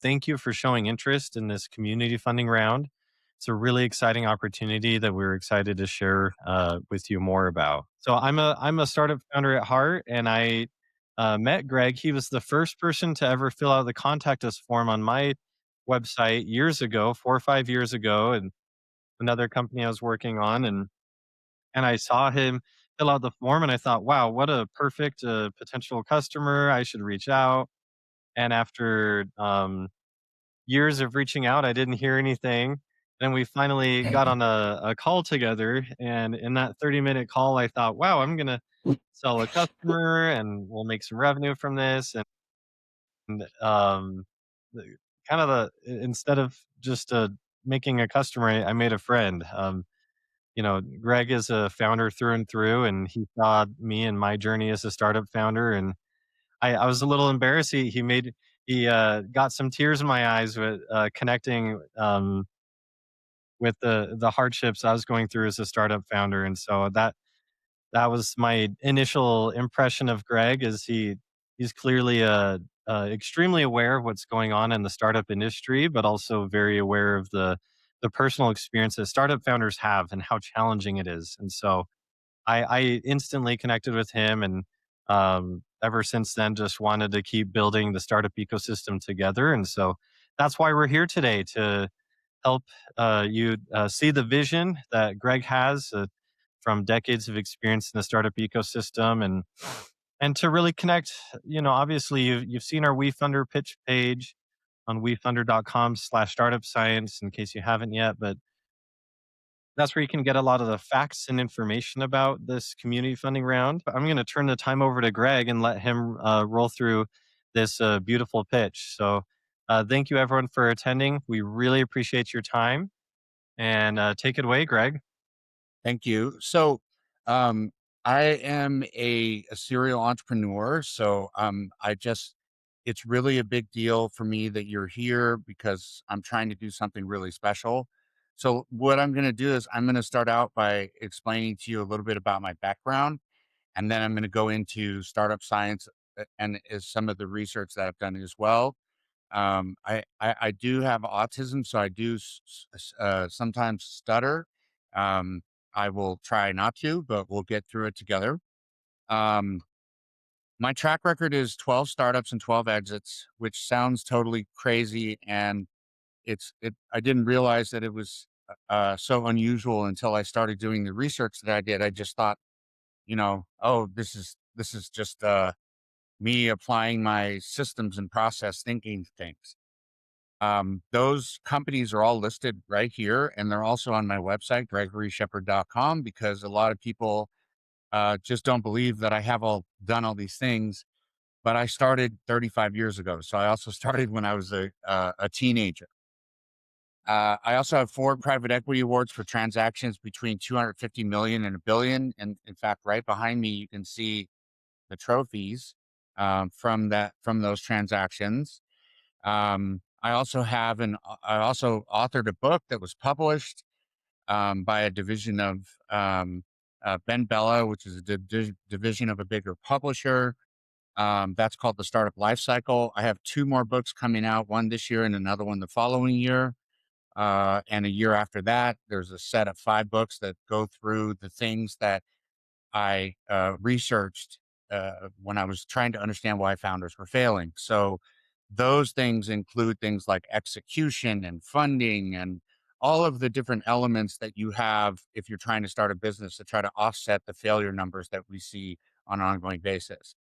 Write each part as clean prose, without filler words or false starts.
Thank you for showing interest in this community funding round. It's a really exciting opportunity that we're excited to share with you more about. So I'm a startup founder at heart, and I met Greg. He was the first person to ever fill out the contact us form on my website years ago, 4 or 5 years ago, and another company I was working on, and I saw him fill out the form, and I thought, wow, what a perfect potential customer. I should reach out. And after years of reaching out, I didn't hear anything. Then we finally got on a call together, and in that 30-minute call, I thought, "Wow, I'm gonna sell a customer, and we'll make some revenue from this." And the kind of instead of just making a customer, I made a friend. Greg is a founder through and through, and he saw me and my journey as a startup founder, and I was a little embarrassed. He got some tears in my eyes with connecting with the hardships I was going through as a startup founder, and so that was my initial impression of Greg. Is he's clearly extremely aware of what's going on in the startup industry, but also very aware of the personal experience that startup founders have and how challenging it is. And so I instantly connected with him, and ever since then, just wanted to keep building the startup ecosystem together. And so that's why we're here today to help you see the vision that Greg has from decades of experience in the startup ecosystem, and to really connect. Obviously, you've seen our WeFunder pitch page on wefunder.com/startup science in case you haven't yet, but that's where you can get a lot of the facts and information about this community funding round. I'm going to turn the time over to Greg and let him roll through this beautiful pitch. So, thank you everyone for attending. We really appreciate your time, and take it away, Greg. Thank you. Um, I am a serial entrepreneur. It's really a big deal for me that you're here because I'm trying to do something really special. So, what I'm going to do is I'm going to start out by explaining to you a little bit about my background, and then I'm going to go into startup science and is some of the research that I've done as well. I do have autism, so I do sometimes stutter. Um, I will try not to, but we'll get through it together. Um, my track record is 12 startups and 12 exits, which sounds totally crazy, and I didn't realize that it was so unusual until I started doing the research that I did. I just thought, oh, this is just me applying my systems and process thinking things. Those companies are all listed right here, and they're also on my website, gregoryshepard.com, because a lot of people just don't believe that I have all done all these things. But I started 35 years ago, so I also started when I was a teenager. I also have 4 private equity awards for transactions between 250 million and a billion. And in fact, right behind me, you can see the trophies from those transactions. I also authored a book that was published by a division of Ben Bella, which is a division of a bigger publisher. That's called The Startup Life Cycle. I have 2 more books coming out, one this year and another one the following year. And a year after that, there's a set of 5 books that go through the things that I researched when I was trying to understand why founders were failing. So those things include things like execution and funding and all of the different elements that you have if you're trying to start a business to try to offset the failure numbers that we see on an ongoing basis.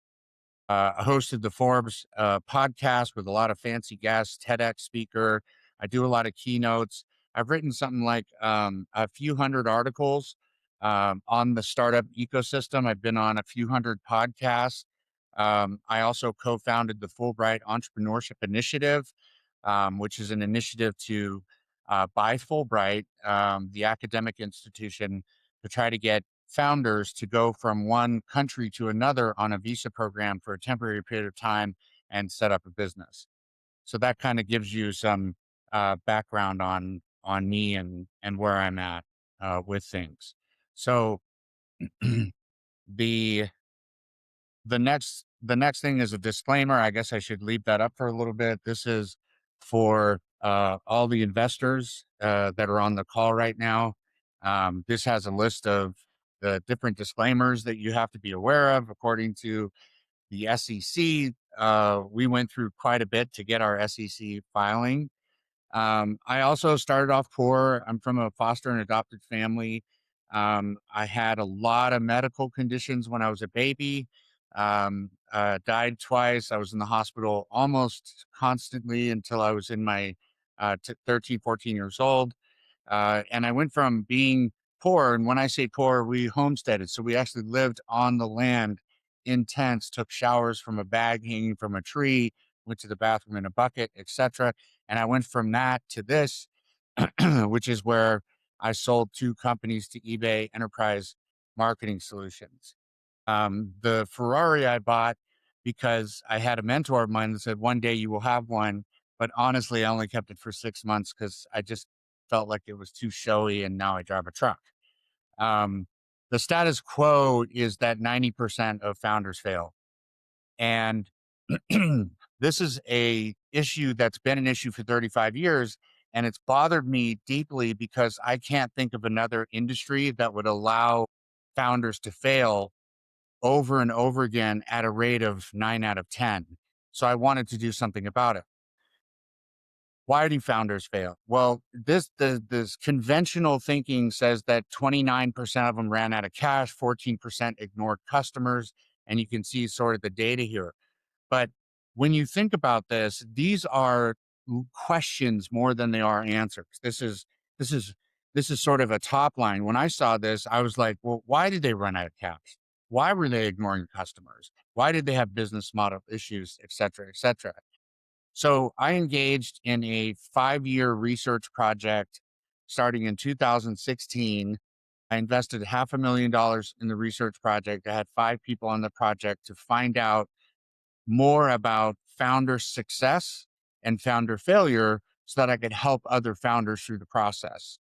I hosted the Forbes podcast with a lot of fancy guests, TEDx speaker. I do a lot of keynotes. I've written something like a few hundred articles on the startup ecosystem. I've been on a few hundred podcasts. I also co-founded the Fulbright Entrepreneurship Initiative, which is an initiative to buy Fulbright, the academic institution, to try to get founders to go from one country to another on a visa program for a temporary period of time and set up a business. So that kind of gives you some background on me and where I'm at with things. So the the next thing is a disclaimer. I guess I should leave that up for a little bit. This is for all the investors that are on the call right now. This has a list of the different disclaimers that you have to be aware of according to the SEC. We went through quite a bit to get our SEC filing. I also started off poor. I'm from a foster and adopted family. I had a lot of medical conditions when I was a baby. Died twice. I was in the hospital almost constantly until I was in my 13, 14 years old. And I went from being poor, and when I say poor, we homesteaded. So we actually lived on the land in tents, took showers from a bag hanging from a tree, went to the bathroom in a bucket, etc. And I went from that to this, which is where I sold 2 companies to eBay Enterprise Marketing Solutions. The Ferrari I bought because I had a mentor of mine that said, one day you will have one. But honestly, I only kept it for 6 months because I just felt like it was too showy, and now I drive a truck. Um, the status quo is that 90% of founders fail. And this is a issue that's been an issue for 35 years. And it's bothered me deeply because I can't think of another industry that would allow founders to fail over and over again at a rate of 9 out of 10. So I wanted to do something about it. Why do founders fail? Well, this conventional thinking says that 29% of them ran out of cash, 14% ignored customers, and you can see sort of the data here. But when you think about this, these are questions more than they are answers. This is this is sort of a top line. When I saw this, I was like, well, why did they run out of cash? Why were they ignoring customers? Why did they have business model issues, et cetera, et cetera? So I engaged in a 5-year research project starting in 2016. I invested $500,000 in the research project. I had 5 people on the project to find out more about founder success and founder failure so that I could help other founders through the process.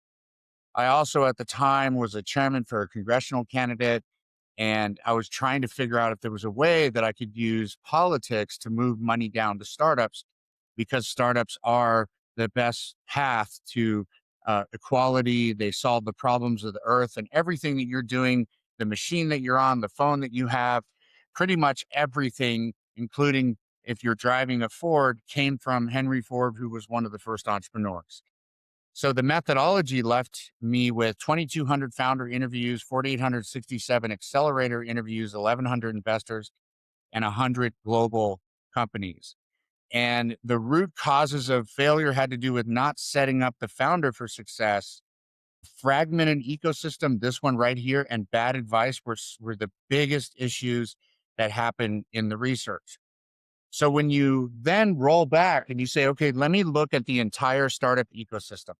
I also, at the time, was a chairman for a congressional candidate, and I was trying to figure out if there was a way that I could use politics to move money down to startups, because startups are the best path to equality. They solve the problems of the earth, and everything that you're doing, the machine that you're on, the phone that you have, pretty much everything, including if you're driving a Ford, came from Henry Ford, who was one of the first entrepreneurs. So the methodology left me with 2,200 founder interviews, 4,867 accelerator interviews, 1,100 investors, and 100 global companies. And the root causes of failure had to do with not setting up the founder for success. Fragmented ecosystem, this one right here, and bad advice were the biggest issues that happened in the research. So when you then roll back and you say, okay, let me look at the entire startup ecosystem.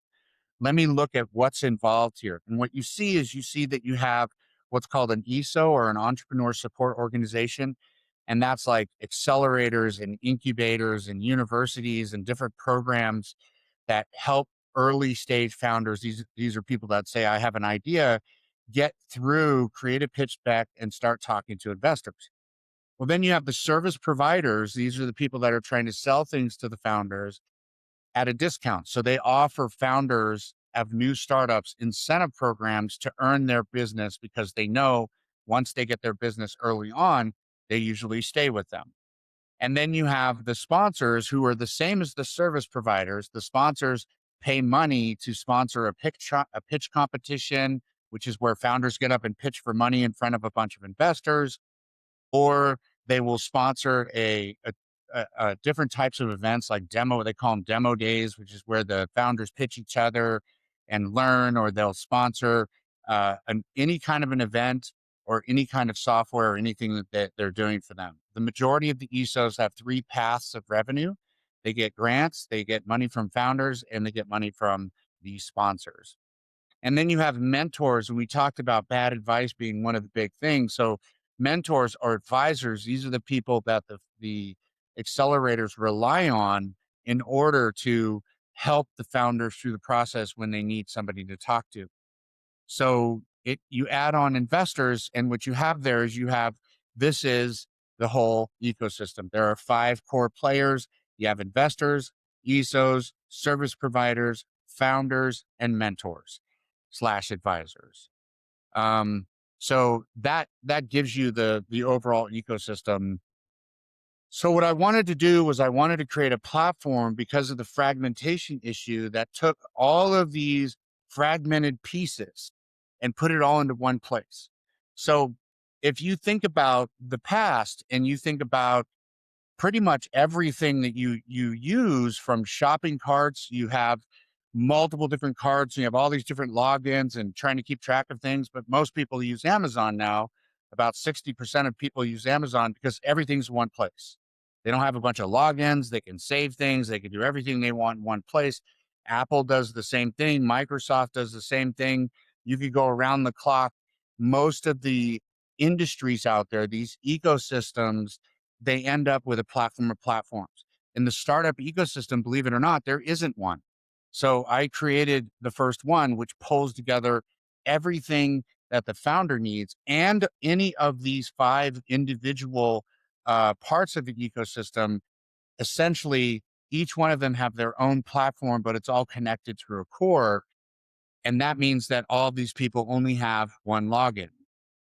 Let me look at what's involved here. And what you see is you see that you have what's called an ESO, or an entrepreneur support organization. And that's like accelerators and incubators and universities and different programs that help early stage founders. These are people that say, I have an idea, get through, create a pitch deck, and start talking to investors. Well, then you have the service providers. These are the people that are trying to sell things to the founders at a discount. So they offer founders of new startups incentive programs to earn their business, because they know once they get their business early on, they usually stay with them. And then you have the sponsors, who are the same as the service providers. The sponsors pay money to sponsor a pitch competition, which is where founders get up and pitch for money in front of a bunch of investors, or they will sponsor different types of events like demo. They call them demo days, which is where the founders pitch each other and learn, or they'll sponsor any kind of an event or any kind of software or anything that they're doing for them. The majority of the ESOs have 3 paths of revenue. They get grants, they get money from founders, and they get money from the sponsors. And then you have mentors, and we talked about bad advice being one of the big things. So mentors or advisors, these are the people that the accelerators rely on in order to help the founders through the process when they need somebody to talk to. So you add on investors, and what you have there is this is the whole ecosystem. There are 5 core players. You have investors, ESOs, service providers, founders, and mentors slash advisors. So that gives you the overall ecosystem. So what I wanted to do was I wanted to create a platform because of the fragmentation issue that took all of these fragmented pieces and put it all into one place. So if you think about the past and you think about pretty much everything that you use, from shopping carts, you have multiple different carts, you have all these different logins and trying to keep track of things. But most people use Amazon now. About 60% of people use Amazon because everything's one place. They don't have a bunch of logins. They can save things. They can do everything they want in one place. Apple does the same thing. Microsoft does the same thing. You could go around the clock. Most of the industries out there, these ecosystems, they end up with a platform of platforms. In the startup ecosystem, believe it or not, there isn't one. So I created the first one, which pulls together everything that the founder needs and any of these 5 individual parts of the ecosystem. Essentially, each one of them have their own platform, but it's all connected through a core. And that means that all of these people only have one login.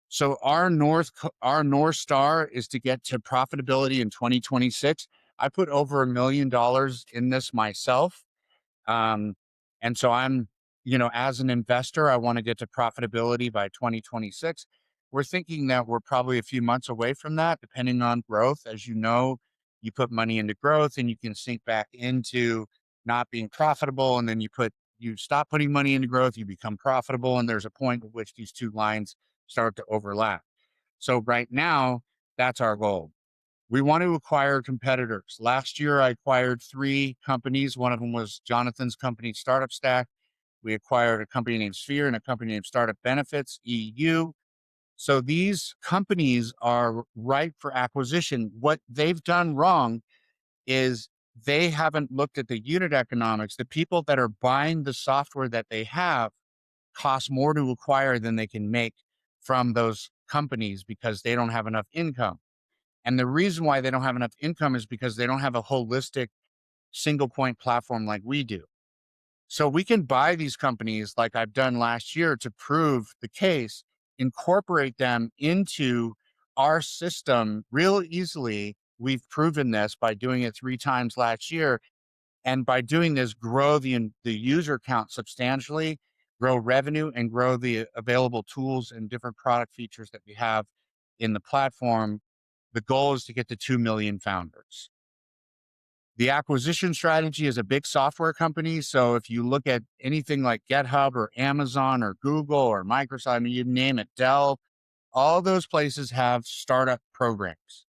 So our North Star is to get to profitability in 2026. I put over $1 million in this myself. Um, and so as an investor, I want to get to profitability by 2026. We're thinking that we're probably a few months away from that, depending on growth. As you know, you put money into growth and you can sink back into not being profitable. And then you stop putting money into growth, you become profitable. And there's a point at which these two lines start to overlap. So right now, that's our goal. We want to acquire competitors. Last year, I acquired 3 companies. One of them was Jonathan's company, Startup Stack. We acquired a company named Sphere and a company named Startup Benefits, EU. So these companies are ripe for acquisition. What they've done wrong is they haven't looked at the unit economics. The people that are buying the software that they have cost more to acquire than they can make from those companies because they don't have enough income. And the reason why they don't have enough income is because they don't have a holistic single point platform like we do. So we can buy these companies like I've done last year to prove the case, incorporate them into our system real easily. We've proven this by doing it 3 times last year. And by doing this, grow the user count substantially, grow revenue, and grow the available tools and different product features that we have in the platform. The goal is to get to 2 million founders. The acquisition strategy is a big software company. So if you look at anything like GitHub or Amazon or Google or Microsoft, I mean, you name it, Dell, all those places have startup programs.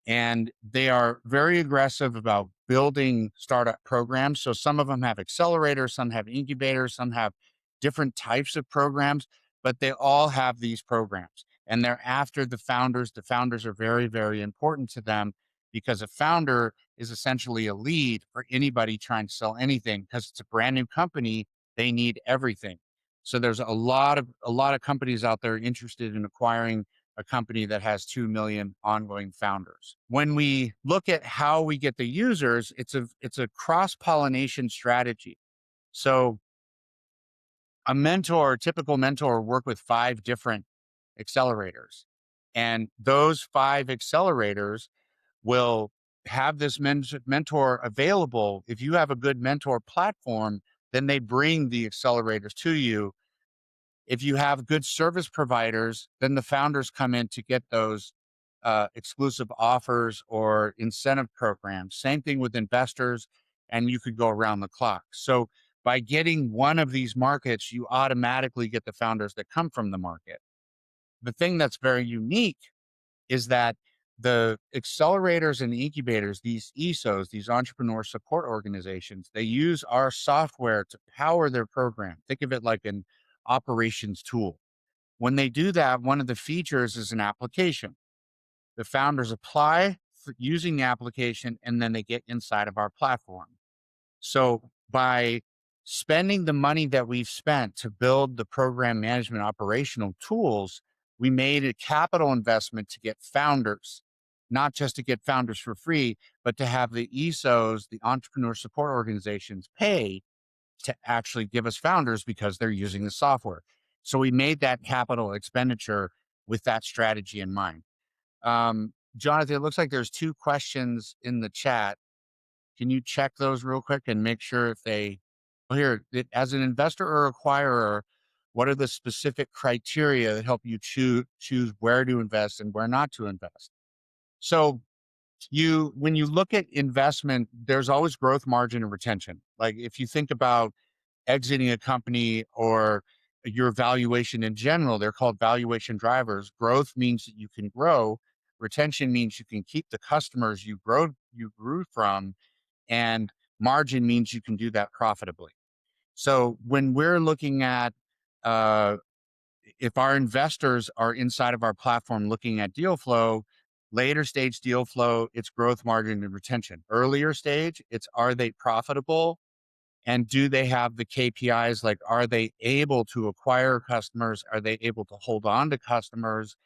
And they are very aggressive about building startup programs. So some of them have accelerators, some have incubators, some have different types of programs, but they all have these programs. And they're after the founders. The founders are very, very important to them because a founder is essentially a lead for anybody trying to sell anything because it's a brand new company. They need everything. So there's a lot of companies out there interested in acquiring a company that has 2 million ongoing founders. When we look at how we get the users, it's a cross-pollination strategy. So typical mentor work with 5 different accelerators. And those 5 accelerators will have this mentor available. If you have a good mentor platform, then they bring the accelerators to you. If you have good service providers, then the founders come in to get those exclusive offers or incentive programs. Same thing with investors, and you could go around the clock. So by getting one of these markets, you automatically get the founders that come from the market. The thing that's very unique is that the accelerators and incubators, these ESOs, these entrepreneur support organizations, they use our software to power their program. Think of it like an operations tool. When they do that, one of the features is an application. The founders apply using the application, and then they get inside of our platform. So by spending the money that we've spent to build the program management operational tools, we made a capital investment to get founders. not just to get founders for free, but to have the ESOs, the entrepreneur support organizations, pay to actually give us founders because they're using the software. So we made that capital expenditure with that strategy in mind. Jonathan, it looks like there's 2 questions in the chat. Can you check those real quick and make sure if they, well, here, as an investor or acquirer, what are the specific criteria that help you choose where to invest and where not to invest? So when you look at investment, there's always growth margin and retention. Like if you think about exiting a company or your valuation in general, they're called valuation drivers. Growth means that you can grow. Retention means you can keep the customers you grew from, and margin means you can do that profitably. So when we're looking at uh, if our investors are inside of our platform looking at deal flow, later stage deal flow, it's growth margin and retention. Earlier stage, it's are they profitable and do they have the KPIs? Like, are they able to acquire customers? Are they able to hold on to customers?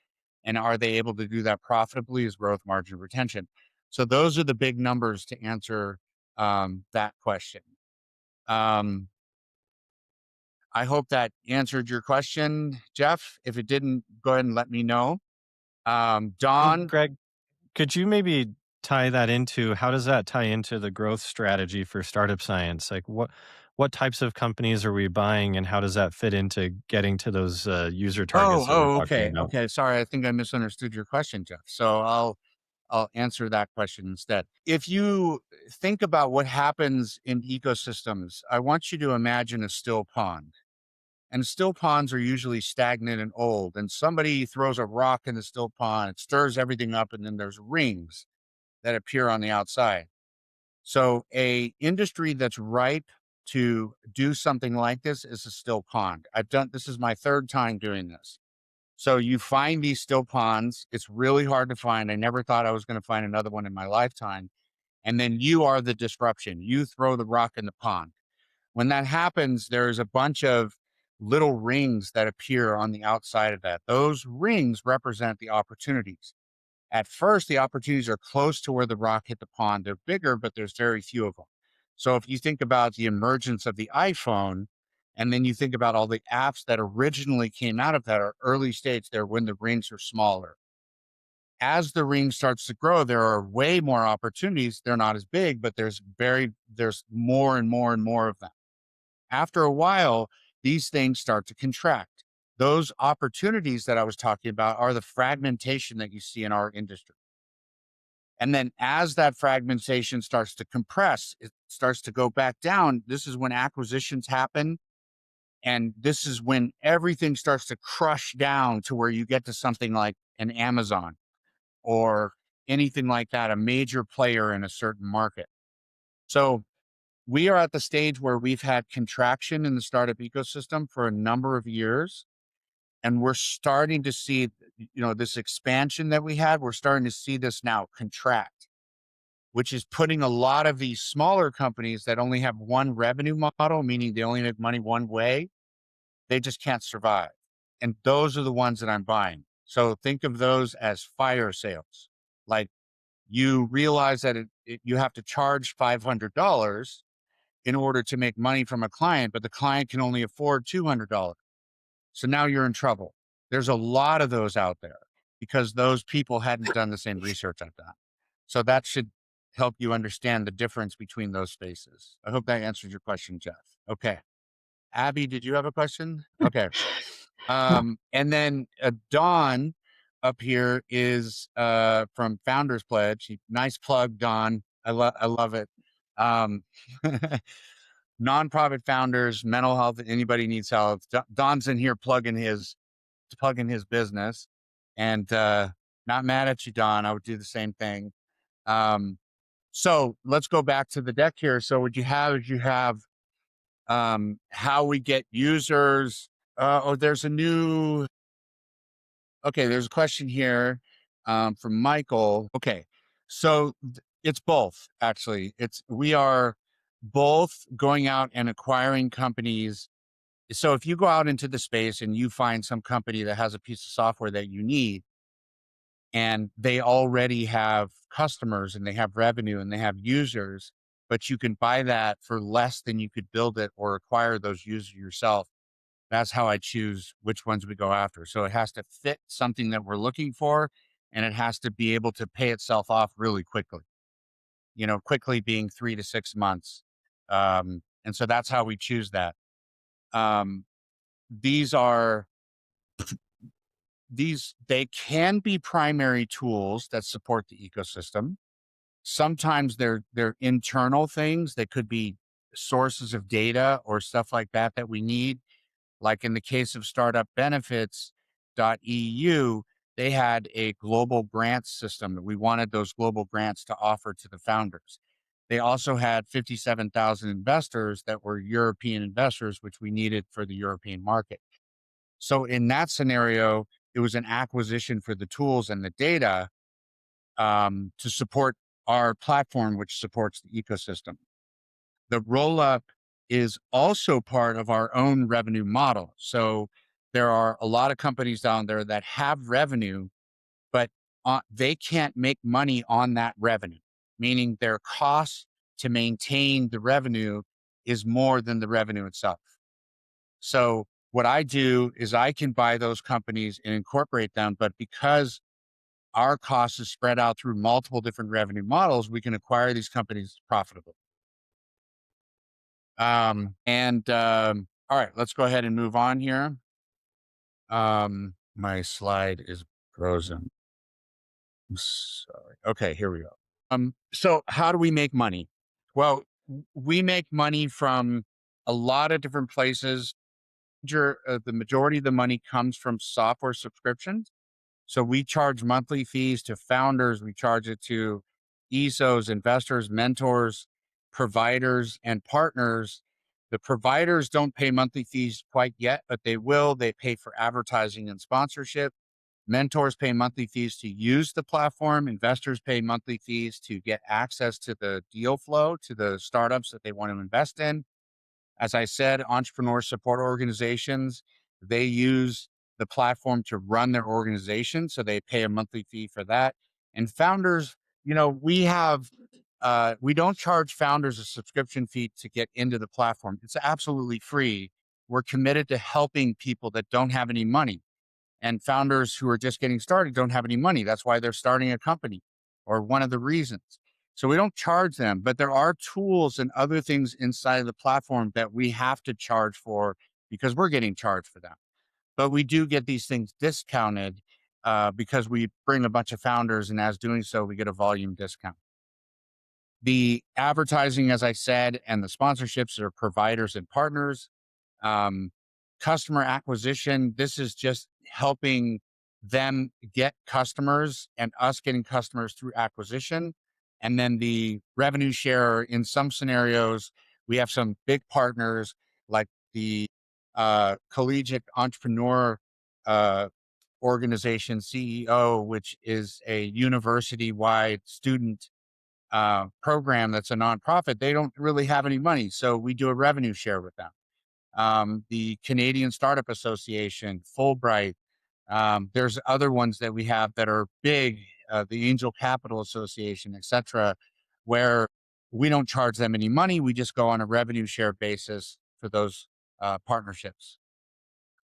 And are they able to do that profitably is growth margin retention. So those are the big numbers to answer that question. I hope that answered your question, Jeff. If it didn't, go ahead and let me know. And Don, Greg, could you maybe tie that into how does that tie into the growth strategy for startup science? Like what types of companies are we buying and how does that fit into getting to those user targets that we're talking okay, about? okay. Sorry, I think I misunderstood your question, Jeff. So I'll answer that question instead. If you think about what happens in ecosystems, I want you to imagine a still pond. And still ponds are usually stagnant and old. And somebody throws a rock in the still pond, it stirs everything up, and then there's rings that appear on the outside. So a industry that's ripe to do something like this is a still pond. This is my 3rd time doing this. So you find these still ponds. It's really hard to find. I never thought I was going to find another one in my lifetime. And then you are the disruption. You throw the rock in the pond. When that happens, there's a bunch of little rings that appear on the outside of that. Those rings represent the opportunities. At first, the opportunities are close to where the rock hit the pond. They're bigger, but there's very few of them. So if you think about the emergence of the iPhone, and then you think about all the apps that originally came out of that are early stage there when the rings are smaller. As the ring starts to grow, there are way more opportunities. They're not as big, but there's more and more and more of them. After a while, these things start to contract. Those opportunities that I was talking about are the fragmentation that you see in our industry. And then as that fragmentation starts to compress, it starts to go back down. This is when acquisitions happen. And this is when everything starts to crush down to where you get to something like an Amazon or anything like that, a major player in a certain market. So we are at the stage where we've had contraction in the startup ecosystem for a number of years. And we're starting to see, this expansion that we had, we're starting to see this now contract, which is putting a lot of these smaller companies that only have one revenue model, meaning they only make money one way, they just can't survive. And those are the ones that I'm buying. So think of those as fire sales. Like you realize that you have to charge $500 in order to make money from a client, but the client can only afford $200. So now you're in trouble. There's a lot of those out there because those people hadn't done the same research I've done. So that should help you understand the difference between those spaces. I hope that answers your question, Jeff. Okay. Abby, did you have a question? Okay. And then Don up here is from Founders Pledge. Nice plug, Don. I love it. Um, nonprofit founders, mental health, anybody needs help. Don's in here plugging his business, and not mad at you, Don. I would do the same thing. So let's go back to the deck here. So what you have is how we get users. There's a question here from Michael. Okay, so it's both, actually. We are both going out and acquiring companies. So if you go out into the space and you find some company that has a piece of software that you need, and they already have customers and they have revenue and they have users, but you can buy that for less than you could build it or acquire those users yourself. That's how I choose which ones we go after. So it has to fit something that we're looking for, and it has to be able to pay itself off really quickly. Quickly being 3 to 6 months. And so that's how we choose that. Um, these are they can be primary tools that support the ecosystem. Sometimes they're internal things. They could be sources of data or stuff like that that we need. Like in the case of Startup Benefits.eu, they had a global grants system that we wanted those global grants to offer to the founders. They also had 57,000 investors that were European investors, which we needed for the European market. So in that scenario, it was an acquisition for the tools and the data to support our platform, which supports the ecosystem. The roll up is also part of our own revenue model. So there are a lot of companies down there that have revenue, but they can't make money on that revenue, meaning their cost to maintain the revenue is more than the revenue itself. So what I do is I can buy those companies and incorporate them, but because our cost is spread out through multiple different revenue models, we can acquire these companies profitably. All right, let's go ahead and move on here. My slide is frozen. I'm sorry. Okay, here we go. So how do we make money? Well, we make money from a lot of different places. The majority of the money comes from software subscriptions. So we charge monthly fees to founders. We charge it to ESOs, investors, mentors, providers, and partners. The providers don't pay monthly fees quite yet, but they will. They pay for advertising and sponsorship. Mentors pay monthly fees to use the platform. Investors pay monthly fees to get access to the deal flow, to the startups that they want to invest in. As I said, entrepreneur support organizations, they use the platform to run their organization. So they pay a monthly fee for that. And founders, we don't charge founders a subscription fee to get into the platform. It's absolutely free. We're committed to helping people that don't have any money. And founders who are just getting started don't have any money. That's why they're starting a company, or one of the reasons. So we don't charge them, but there are tools and other things inside of the platform that we have to charge for because we're getting charged for them. But we do get these things discounted because we bring a bunch of founders, and as doing so, we get a volume discount. The advertising, as I said, and the sponsorships are providers and partners. Um, Customer acquisition, this is just helping them get customers and us getting customers through acquisition. And then the revenue share, in some scenarios, we have some big partners like the Collegiate Entrepreneur Organization, CEO, which is a university-wide student program that's a nonprofit. They don't really have any money, so we do a revenue share with them. The Canadian Startup Association, Fulbright. There's other ones that we have that are big, the Angel Capital Association, etc., where we don't charge them any money. We just go on a revenue share basis for those partnerships.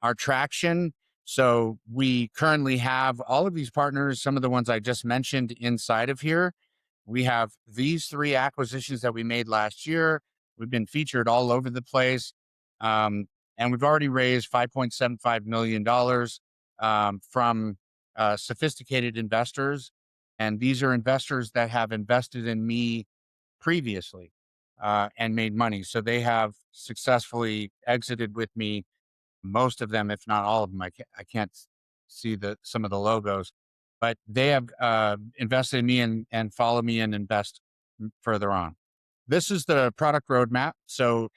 Our traction. So we currently have all of these partners, some of the ones I just mentioned inside of here. We have these 3 acquisitions that we made last year. We've been featured all over the place. And we've already raised $5.75 million from sophisticated investors. And these are investors that have invested in me previously and made money. So they have successfully exited with me, most of them, if not all of them. I can't see some of the logos, but they have invested in me and follow me and invest further on. This is the product roadmap. So,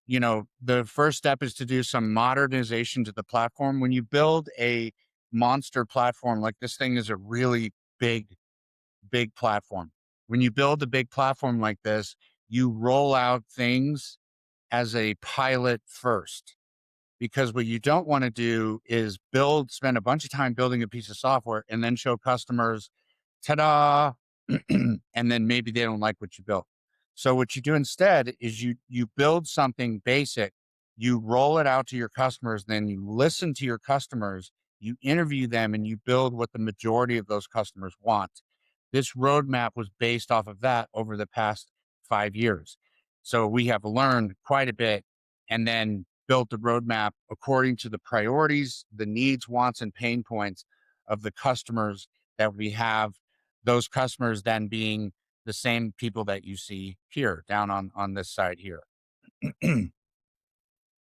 the first step is to do some modernization to the platform. When you build a monster platform, like this thing is a really big, big platform. When you build a big platform like this, you roll out things as a pilot first. because what you don't want to do is spend a bunch of time building a piece of software and then show customers, ta-da, and then maybe they don't like what you built. So what you do instead is you build something basic, you roll it out to your customers, then you listen to your customers, you interview them, and you build what the majority of those customers want. This roadmap was based off of that over the past 5 years. So we have learned quite a bit and then built the roadmap according to the priorities, the needs, wants, and pain points of the customers that we have. Those customers then being the same people that you see here down on this side here.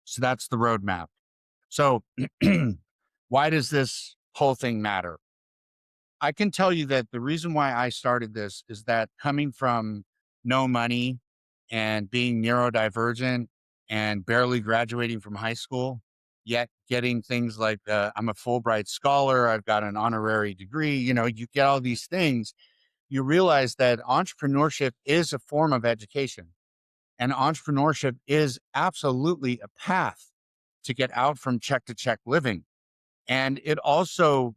So that's the roadmap. So why does this whole thing matter? I can tell you that the reason why I started this is that coming from no money and being neurodivergent and barely graduating from high school, yet getting things like I'm a Fulbright scholar, I've got an honorary degree, you get all these things, you realize that entrepreneurship is a form of education. And entrepreneurship is absolutely a path to get out from check to check living. And it also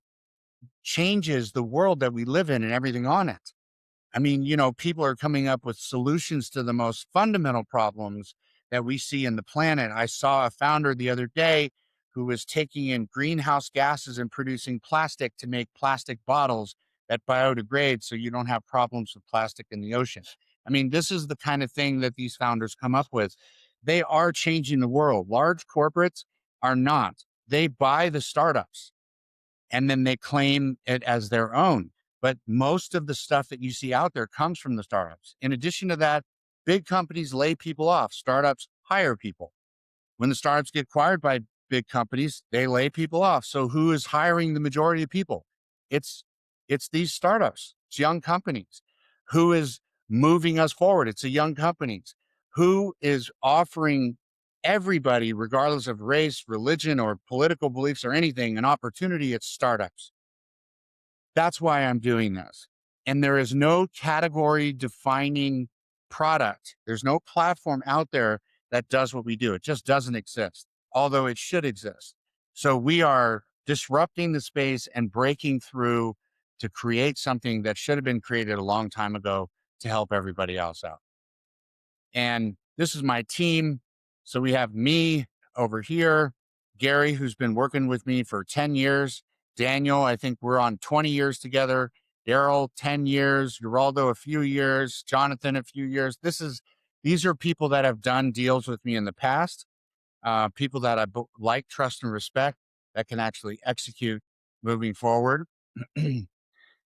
changes the world that we live in and everything on it. I mean, people are coming up with solutions to the most fundamental problems that we see in the planet. I saw a founder the other day who was taking in greenhouse gases and producing plastic to make plastic bottles that biodegrade so you don't have problems with plastic in the ocean. I mean, this is the kind of thing that these founders come up with. They are changing the world. Large corporates are not. They buy the startups and then they claim it as their own. But most of the stuff that you see out there comes from the startups. In addition to that, big companies lay people off. Startups hire people. When the startups get acquired by big companies, they lay people off. So who is hiring the majority of people? It's it's these startups. It's young companies. Who is moving us forward? It's the young companies. Who is offering everybody, regardless of race, religion, or political beliefs or anything, an opportunity? It's startups. That's why I'm doing this. And there is no category defining product. There's no platform out there that does what we do. It just doesn't exist, although it should exist. So we are disrupting the space and breaking through to create something that should have been created a long time ago to help everybody else out. And this is my team. So we have me over here, Gary, who's been working with me for 10 years. Daniel, I think we're on 20 years together. Daryl, 10 years. Geraldo, a few years. Jonathan, a few years. These are people that have done deals with me in the past, people that I like, trust, and respect that can actually execute moving forward.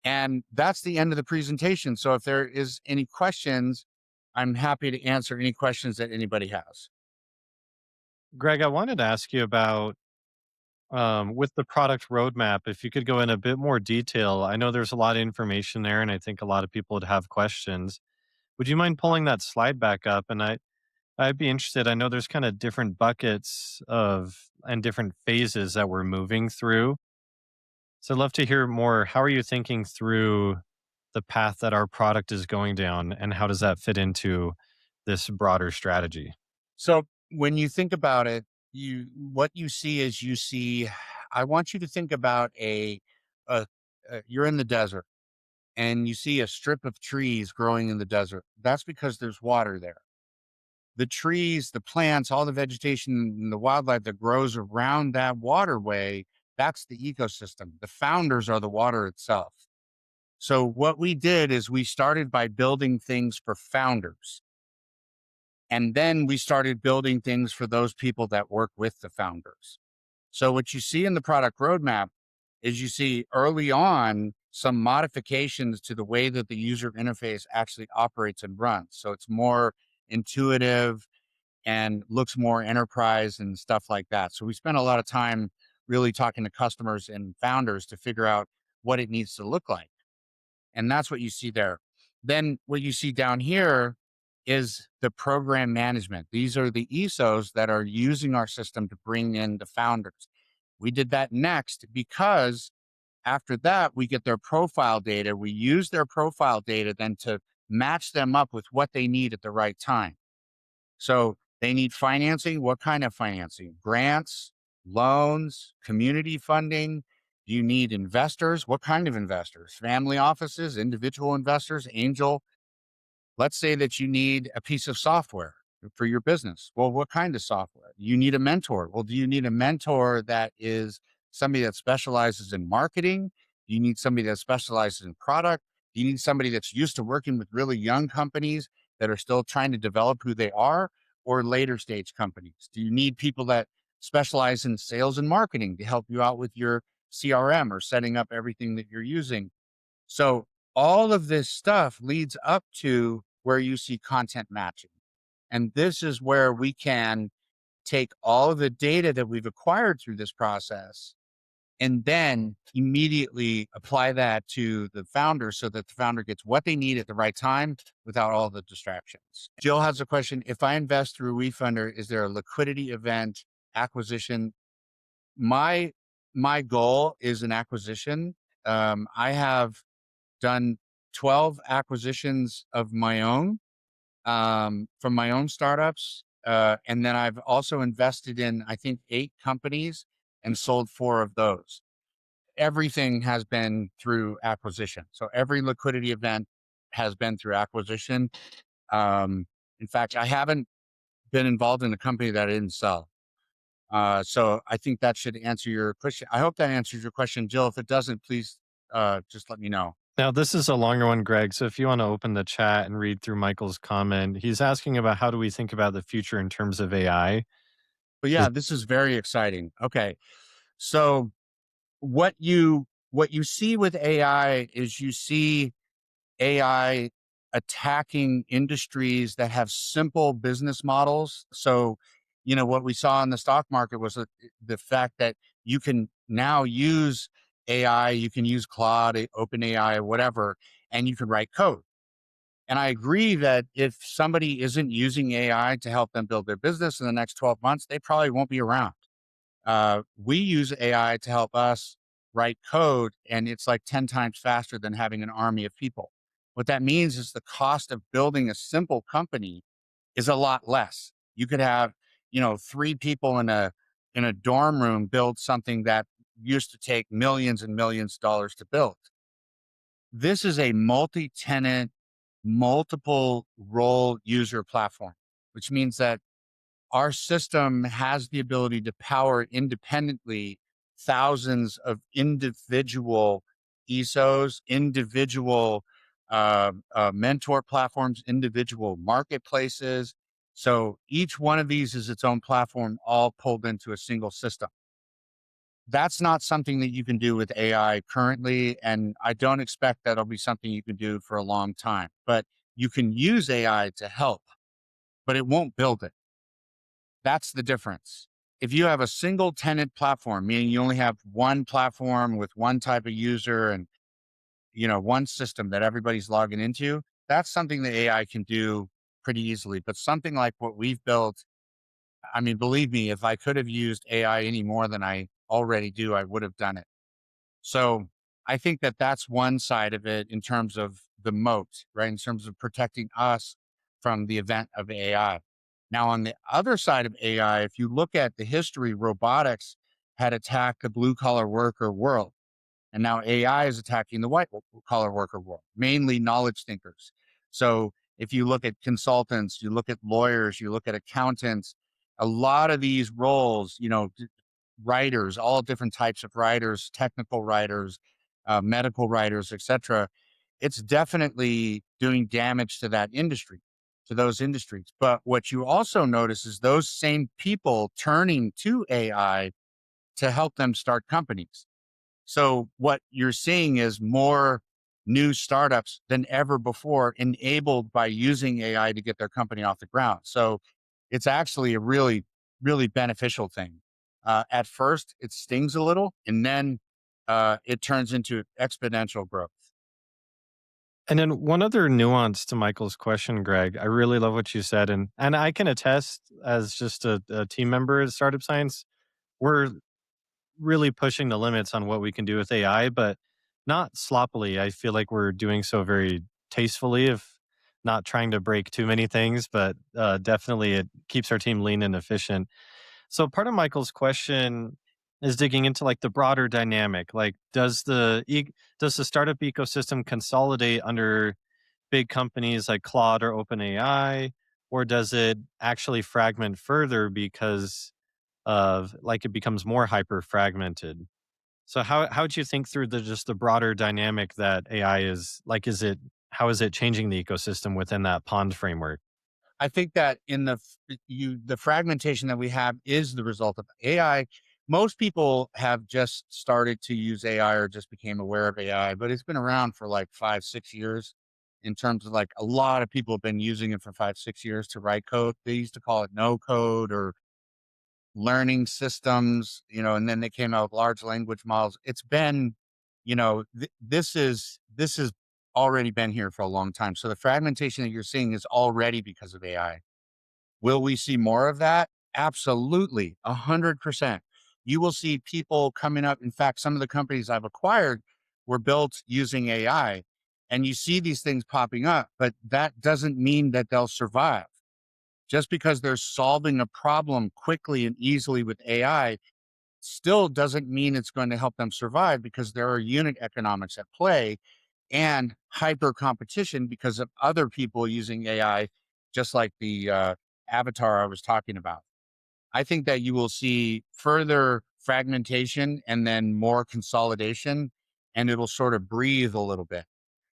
And that's the end of the presentation. So if there is any questions, I'm happy to answer any questions that anybody has. Greg, I wanted to ask you about with the product roadmap, if you could go in a bit more detail. I know there's a lot of information there, and I think a lot of people would have questions. Would you mind pulling that slide back up? And I'd be interested. I know there's kind of different buckets of and different phases that we're moving through. So I'd love to hear more. How are you thinking through the path that our product is going down, and how does that fit into this broader strategy? So when you think about it, what you see is I want you to think about a you're in the desert and you see a strip of trees growing in the desert. That's because there's water there. The trees, the plants, all the vegetation and the wildlife that grows around that waterway, that's the ecosystem. The founders are the water itself. So what we did is we started by building things for founders. And then we started building things for those people that work with the founders. So what you see in the product roadmap is you see early on some modifications to the way that the user interface actually operates and runs. So it's more intuitive and looks more enterprise and stuff like that. So we spent a lot of time really talking to customers and founders to figure out what it needs to look like. And that's what you see there. Then what you see down here is the program management. These are the ESOs that are using our system to bring in the founders. We did that next because after that, we get their profile data. We use their profile data then to match them up with what they need at the right time. So they need financing. What kind of financing? Grants, loans, community funding? Do you need investors? What kind of investors? Family offices, individual investors, angel? Let's say that you need a piece of software for your business. Well, what kind of software? You need a mentor. Well, do you need a mentor that is somebody that specializes in marketing? Do you need somebody that specializes in product? Do you need somebody that's used to working with really young companies that are still trying to develop who they are, or later stage companies? Do you need people that specialize in sales and marketing to help you out with your CRM or setting up everything that you're using? So all of this stuff leads up to where you see content matching. And this is where we can take all of the data that we've acquired through this process and then immediately apply that to the founder so that the founder gets what they need at the right time without all the distractions. Jill has a question. If I invest through WeFunder, is there a liquidity event acquisition? My goal is an acquisition. I have done 12 acquisitions of my own from my own startups. And then I've also invested in, I think, 8 companies and sold 4 of those. Everything has been through acquisition. So every liquidity event has been through acquisition. Um, in fact, I haven't been involved in a company that I didn't sell. So I think that should answer your question. I hope that answers your question, Jill. If it doesn't, please just let me know. Now, this is a longer one, Greg. So if you want to open the chat and read through Michael's comment, he's asking about how do we think about the future in terms of AI? But Is yeah, this is very exciting. Okay. So what you see with AI is you see AI attacking industries that have simple business models. So, what we saw in the stock market was the fact that you can now use AI, you can use Claude, OpenAI, whatever, and you can write code. And I agree that if somebody isn't using AI to help them build their business in the next 12 months, they probably won't be around. We use AI to help us write code, and it's like 10 times faster than having an army of people. What that means is the cost of building a simple company is a lot less. You could have, 3 people in a dorm room build something that used to take millions and millions of dollars to build. This is a multi-tenant, multiple role user platform, which means that our system has the ability to power independently thousands of individual ESOs, individual mentor platforms, individual marketplaces. So each one of these is its own platform, all pulled into a single system. That's not something that you can do with AI currently, and I don't expect that'll be something you can do for a long time. But you can use AI to help, but it won't build it. That's the difference. If you have a single tenant platform, meaning you only have one platform with one type of user and one system that everybody's logging into, that's something that AI can do pretty easily. But something like what we've built, I mean, believe me, if I could have used AI any more than I already do, I would have done it. So I think that that's one side of it in terms of the moat, right? In terms of protecting us from the event of AI. Now, on the other side of AI, if you look at the history, robotics had attacked the blue collar worker world. And now AI is attacking the white collar worker world, mainly knowledge thinkers. So if you look at consultants, you look at lawyers, you look at accountants, a lot of these roles, writers, all different types of writers, technical writers, medical writers, etc. It's definitely doing damage to that industry, to those industries. But what you also notice is those same people turning to AI to help them start companies. So what you're seeing is more new startups than ever before enabled by using AI to get their company off the ground. So it's actually a really, really beneficial thing. At first, it stings a little, and then it turns into exponential growth. And then one other nuance to Michael's question, Greg, I really love what you said. And I can attest as just a team member at Startup Science, we're really pushing the limits on what we can do with AI, but not sloppily. I feel like we're doing so very tastefully, if not trying to break too many things, but definitely it keeps our team lean and efficient. So part of Michael's question is digging into like the broader dynamic. Like, does the startup ecosystem consolidate under big companies like Claude or OpenAI, or does it actually fragment further because of like it becomes more hyper fragmented? So how would you think through the broader dynamic that AI is like? Is it how is it changing the ecosystem within that pond framework? I think that in the fragmentation that we have is the result of AI. Most people have just started to use AI or just became aware of AI, but it's been around for like 5, 6 years. In terms of like a lot of people have been using it for 5, 6 years to write code. They used to call it no code or learning systems, and then they came out with large language models. It's been, this is already been here for a long time. So the fragmentation that you're seeing is already because of AI. Will we see more of that? Absolutely, 100%. You will see people coming up. In fact, some of the companies I've acquired were built using AI, and you see these things popping up, but that doesn't mean that they'll survive. Just because they're solving a problem quickly and easily with AI still doesn't mean it's going to help them survive, because there are unit economics at play and hyper competition because of other people using AI, just like the avatar I was talking about. I think that you will see further fragmentation and then more consolidation, and it'll sort of breathe a little bit.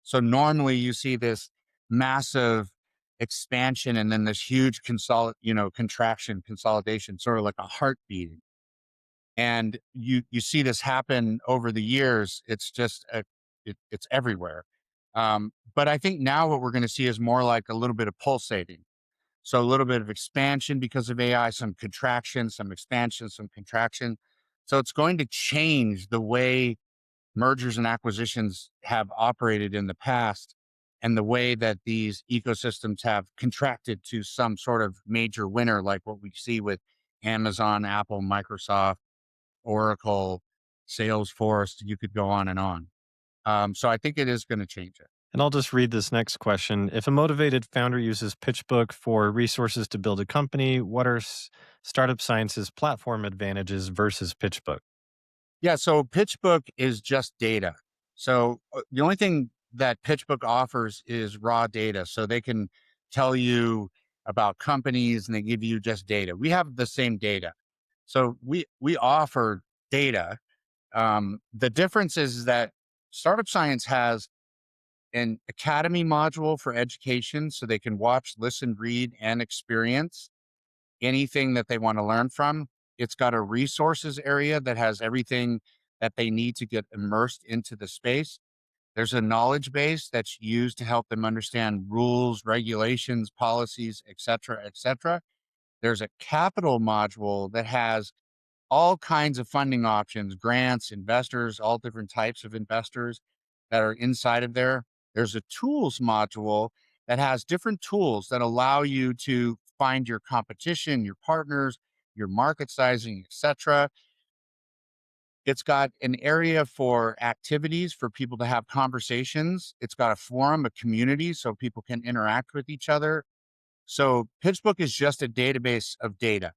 So normally you see this massive expansion and then this huge contraction, consolidation, sort of like a heartbeat. And you see this happen over the years. It's just it's everywhere. But I think now what we're going to see is more like a little bit of pulsating. So a little bit of expansion because of AI, some contraction, some expansion, some contraction. So it's going to change the way mergers and acquisitions have operated in the past, and the way that these ecosystems have contracted to some sort of major winner, like what we see with Amazon, Apple, Microsoft, Oracle, Salesforce. You could go on and on. So I think it is going to change it. And I'll just read this next question. If a motivated founder uses PitchBook for resources to build a company, what are Startup Science's platform advantages versus PitchBook? Yeah. So PitchBook is just data. So the only thing that PitchBook offers is raw data. So they can tell you about companies and they give you just data. We have the same data. So we offer data. The difference is that Startup Science has an academy module for education, so they can watch, listen, read, and experience anything that they want to learn from. It's got a resources area that has everything that they need to get immersed into the space. There's a knowledge base that's used to help them understand rules, regulations, policies, et cetera, et cetera. There's a capital module that has all kinds of funding options, grants, investors, all different types of investors that are inside of there. There's a tools module that has different tools that allow you to find your competition, your partners, your market sizing, etc. It's got an area for activities for people to have conversations. It's got a forum, a community, so people can interact with each other. So PitchBook is just a database of data,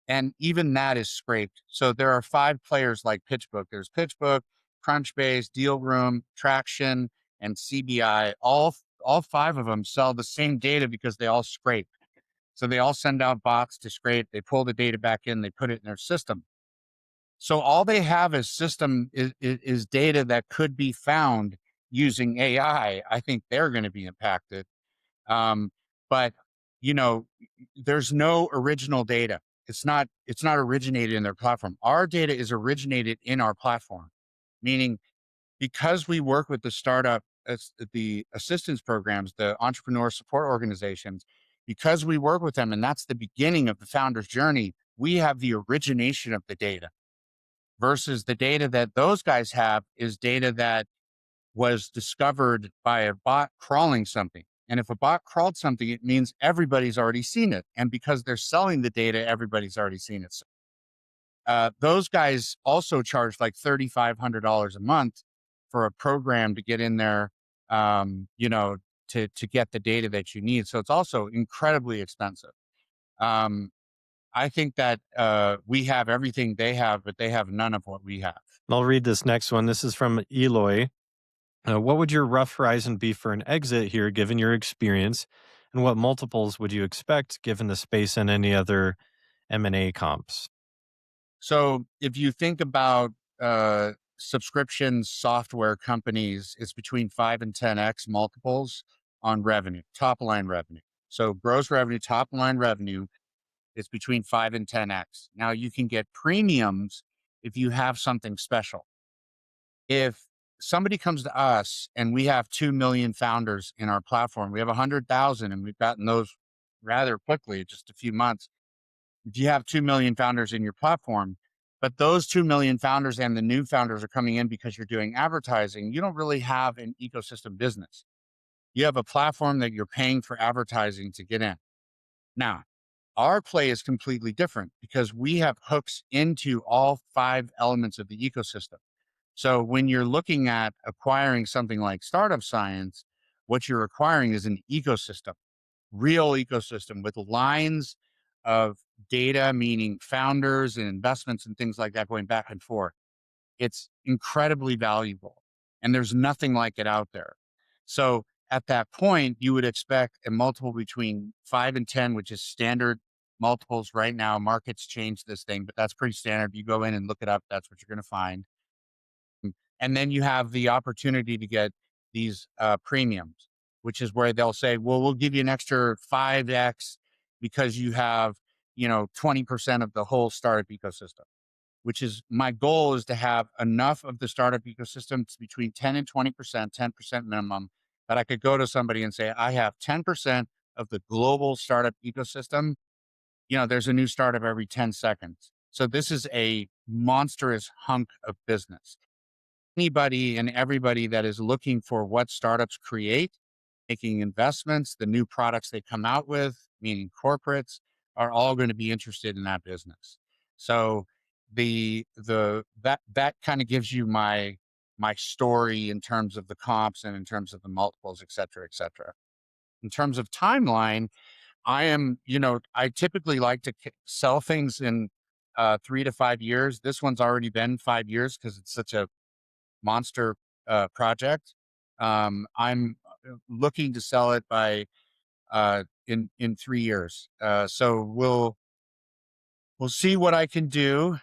and even that is scraped. So there are 5 players like PitchBook. There's PitchBook, Crunchbase, Dealroom, Traction, and CBI. All 5 of them sell the same data because they all scrape. So they all send out bots to scrape. They pull the data back in. They put it in their system. So all they have is is data that could be found using AI. I think they're going to be impacted. Um, but you know, there's no original data. It's not originated in their platform. Our data is originated in our platform, meaning because we work with the startup, the assistance programs, the entrepreneur support organizations, because we work with them, and that's the beginning of the founder's journey. We have the origination of the data, versus the data that those guys have is data that was discovered by a bot crawling something. And if a bot crawled something, it means everybody's already seen it. And because they're selling the data, everybody's already seen it. So, those guys also charge like $3,500 a month for a program to get in there, to get the data that you need. So it's also incredibly expensive. Um, I think that we have everything they have, but they have none of what we have. I'll read this next one. This is from Eloy. What would your rough horizon be for an exit here, given your experience, and what multiples would you expect given the space and any other M&A comps? So if you think about subscription software companies, it's between 5 and 10x multiples on revenue, top line revenue. So gross revenue, top line revenue, it's between 5 and 10x. Now you can get premiums if you have something special. If somebody comes to us and we have 2 million founders in our platform, we have 100,000 and we've gotten those rather quickly, just a few months. If you have 2 million founders in your platform, but those 2 million founders and the new founders are coming in because you're doing advertising, you don't really have an ecosystem business. You have a platform that you're paying for advertising to get in. Now, our play is completely different because we have hooks into all 5 elements of the ecosystem. So when you're looking at acquiring something like Startup Science, what you're acquiring is an ecosystem, real ecosystem with lines of data, meaning founders and investments and things like that going back and forth. It's incredibly valuable and there's nothing like it out there. So at that point, you would expect a multiple between 5 and 10, which is standard multiples right now. Markets change this thing, but that's pretty standard. You go in and look it up, that's what you're going to find. And then you have the opportunity to get these premiums, which is where they'll say, well, we'll give you an extra 5x because you have, 20% of the whole startup ecosystem, which is my goal is to have enough of the startup ecosystem between 10 and 20%, 10% minimum, that I could go to somebody and say, I have 10% of the global startup ecosystem. There's a new startup every 10 seconds. So this is a monstrous hunk of business. Anybody and everybody that is looking for what startups create, making investments, the new products they come out with, meaning corporates, are all going to be interested in that business. So that kind of gives you my story in terms of the comps and in terms of the multiples, et cetera, et cetera. In terms of timeline, I typically like to sell things in 3 to 5 years. This one's already been 5 years because it's such a monster project. I'm looking to sell it by in 3 years. So we'll see what I can do.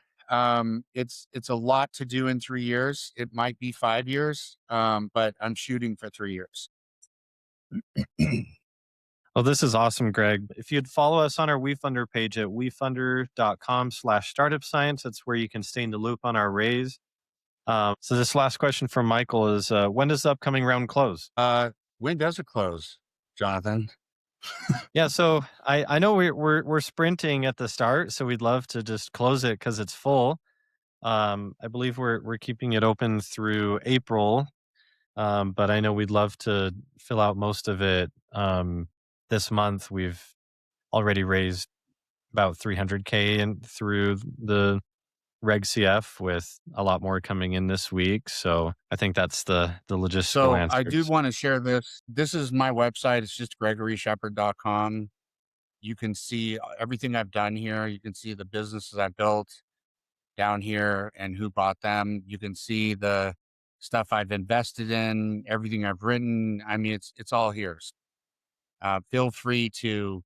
It's a lot to do in 3 years. It might be 5 years, but I'm shooting for 3 years. Well, this is awesome, Greg. If you'd follow us on our WeFunder page at wefunder.com/startup science, that's where you can stay in the loop on our raise. So this last question from Michael is, when does the upcoming round close? When does it close, Jonathan? Yeah, so I know we're sprinting at the start, so we'd love to just close it because it's full. I believe we're keeping it open through April, but I know we'd love to fill out most of it this month. We've already raised about 300K and through the Reg CF with a lot more coming in this week. So I think that's the logistical So I do answers. want to share this. This is my website. It's just gregoryshepard.com. You can see everything I've done here. You can see the businesses I built down here and who bought them. You can see the stuff I've invested in, everything I've written. I mean, it's all here. Feel free to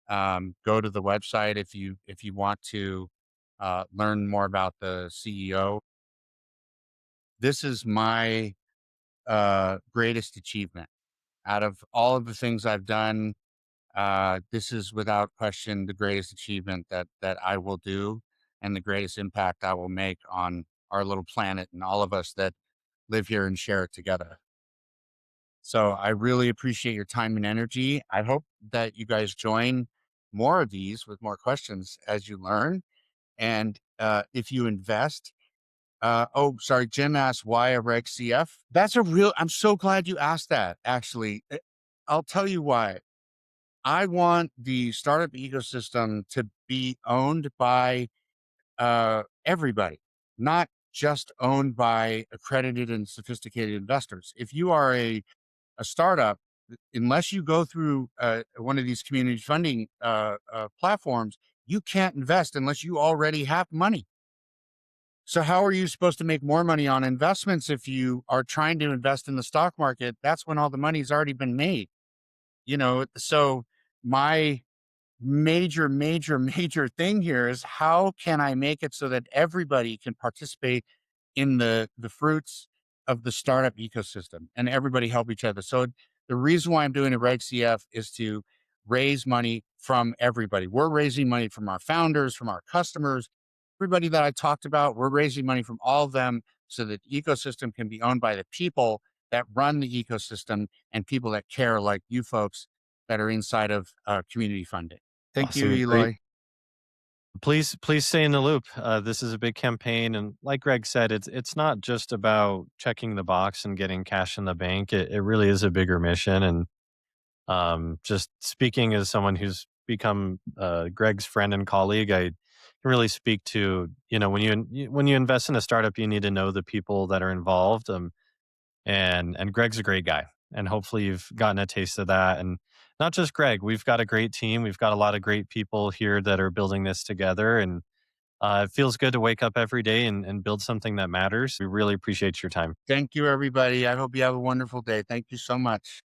go to the website if you want to learn more about the CEO. This is my greatest achievement out of all of the things I've done. This is without question the greatest achievement that I will do and the greatest impact I will make on our little planet and all of us that live here and share it together. So I really appreciate your time and energy. I hope that you guys join more of these with more questions as you learn. And if you invest, sorry, Jim asked why a Reg CF. I'm so glad you asked that, actually. I'll tell you why. I want the startup ecosystem to be owned by everybody, not just owned by accredited and sophisticated investors. If you are a startup, unless you go through one of these community funding platforms, You can't invest unless you already have money. So how are you supposed to make more money on investments if you are trying to invest in the stock market? That's when all the money's already been made. So my major thing here is, how can I make it so that everybody can participate in the fruits of the startup ecosystem and everybody help each other? So the reason why I'm doing a Reg CF is to raise money from everybody. We're raising money from our founders, from our customers, everybody that I talked about. We're raising money from all of them so that the ecosystem can be owned by the people that run the ecosystem and people that care, like you folks that are inside of community funding. Thank you, Awesome. Great. Eloy. Please stay in the loop. This is a big campaign, and like Greg said, it's not just about checking the box and getting cash in the bank. It really is a bigger mission. And just speaking as someone who's become Greg's friend and colleague, I can really speak to, when you invest in a startup, you need to know the people that are involved. And Greg's a great guy, and hopefully you've gotten a taste of that. And not just Greg, we've got a great team. We've got a lot of great people here that are building this together, and it feels good to wake up every day and build something that matters. We really appreciate your time. Thank you, everybody. I hope you have a wonderful day. Thank you so much.